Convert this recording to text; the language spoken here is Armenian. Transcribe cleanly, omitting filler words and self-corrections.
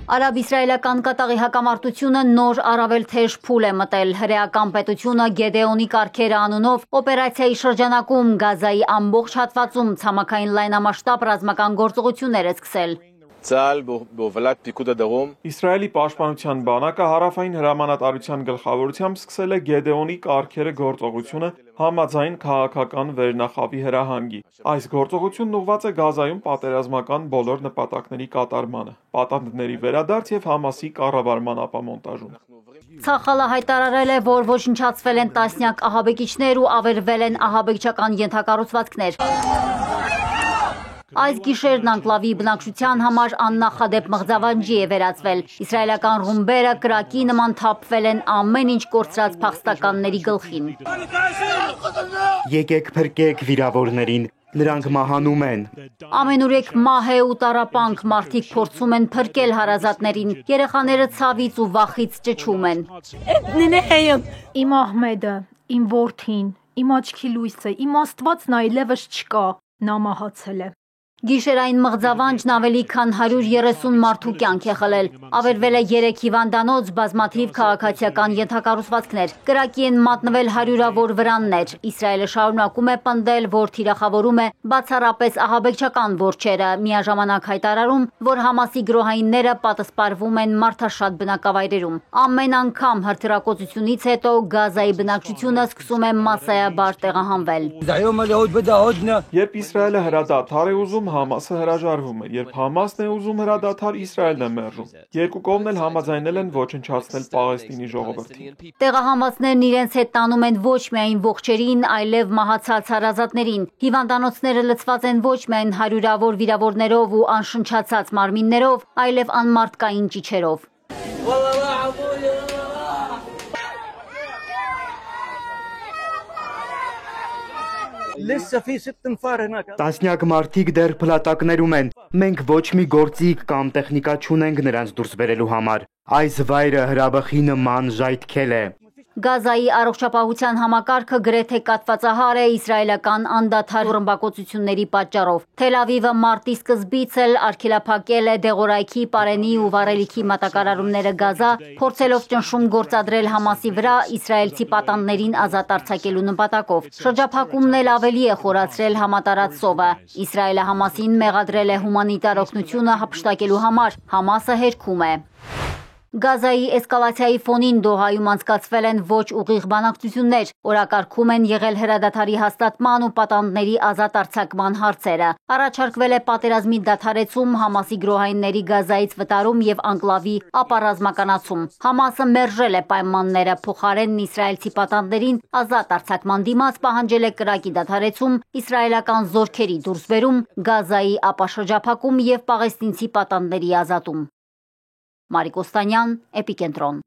Արաբ-իսրայելական կատաղի հակամարտությունը նոր առավել թեժ փուլ է մտել։ Հրեական պետությունը Գեդեոնի կարգերը անունով օպերացիայի շրջանակում Գազայի ամբողջ հատվածում ցամաքային լայնամասշտաբ ռազմական գործողություններ է սկսել։ Իսրայելի պաշտպանության բանակը հարավային հրամանատարության գլխավորությամբ սկսել է Գեդեոնի կարգերը գործողությունը համաձայն քաղաքական վերնախավի հրահանգի։ Այս գործողությունն ուղղված է Գազայում պատերազմական բոլոր նպատակների կատարմանը, պատանդների վերադարձ եւ Համասի կառավարման ապամոնտաժում։ Ցախալը հայտարարել է, որ ոչնչացվել են տասնյակ ահաբեկիչներ ու ավերվել են ահաբեկչական ենթակառուցվածքներ։ Այս գիշերն անկլավի բնակչության համար աննախադեպ մղձավանջի է վերածվել։ Իսրայելական ռումբերը կրակի նման թափվել են ամեն ինչ կորցրած փախստականների գլխին։ Եկեք փրկեք վիրավորներին, նրանք մահանում են։ Ամենուրեք մահ է ու տառապանք, մարդիկ փորձում են փրկել հարազատներին, երեխաները ցավից ու վախից ճչում են։ Իմ Ահմեդը, իմ որդին, իմ աչքի լույսը, իմ Աստվածն այլևս չկա, նա մահացել է։ Գիշերային մղձավանջն ավելի քան 130 մարդու կյանք է խլել։ Ավերվել է 3 հիվանդանոց, բազմաթիվ քաղաքացիական ենթակառուցվածքներ։ Կրակի են մատնվել հարյուրավոր վրաններ։ Իսրայելը շարունակում է պնդել, որ թիրախավորում է բացառապես ահաբեկչական որջերը, միաժամանակ հայտարարում, որ Համասի գրոհայինները պատասպարվում են մարդաշատ բնակավայրերում։ Ամեն անգամ հրթիռակոծությունից հետո Գազայի բնակչությունը սկսում է մասսայաբար տեղահանվել։ Երբ Իսրայելը հրադադար է ուզում, Համասը հրաժարվում է, երբ Համասն է ուզում հրադադար, Իսրայելն է մերժում։ Երկու կողմն էլ համաձայնել են ոչնչացնել Պաղեստինի ժողովրդին։ Տեղահանվածներն իրենց հետ տանում են ոչ միայն ողջերին, այլև մահացած հարազատներին։ Հիվանդանոցները լցված են ոչ միայն հարյուրավոր վիրավորներով ու անշնչացած մարմիններով, այլև անմարդկային ճիչերով։ Տասնյակ մարդիկ դեռ փլատակներում են։ Մենք ոչ մի գործիք կամ տեխնիկա չունենք նրանց դուրս բերելու համար։ Այս վայրը հրաբխի նման ժայթքել է։ Գազայի առողջապահության համակարգը գրեթե կաթվածահար է իսրայելական անդադար ռմբակոծությունների պատճառով։ Թել Ավիվը մարտի սկզբից էլ արգելափակել է դեղորայքի, պարենի ու վառելիքի մատակարարումները Գազա, փորձելով ճնշում գործադրել Համասի վրա իսրայելցի պատանդներին ազատ արձակելու նպատակով։ Շրջափակումն էլ ավելի է խորացրել համատարած սովը։ Իսրայելը Համասին մեղադրել է հումանիտար օգնությունը հափշտակելու համար։ Համասը հերքում է։ Գազայի էսկալացիայի ֆոնին Դոհայում անցկացվել են ոչ ուղիղ բանակցություններ, օրակարգում են եղել հրադադարի հաստատման ու պատանդների ազատ արձակման հարցերը։ Առաջարկվել է պատերազմի դադարեցում, Համասի գրոհայինների Գազայից վտարում եւ անկլավի ապառազմականացում։ Համասը մերժել է պայմանները, փոխարենն իսրայելցի պատանդներին ազատ արձակման դիմաց պահանջել է կրակի դադարեցում, իսրայելական զորքերի դուրսբերում, Գազայի ապաշրջափակում եւ պաղեստինցի պատանդների ազատում։ Մարիկ Օստանյան, Էպիկենտրոն։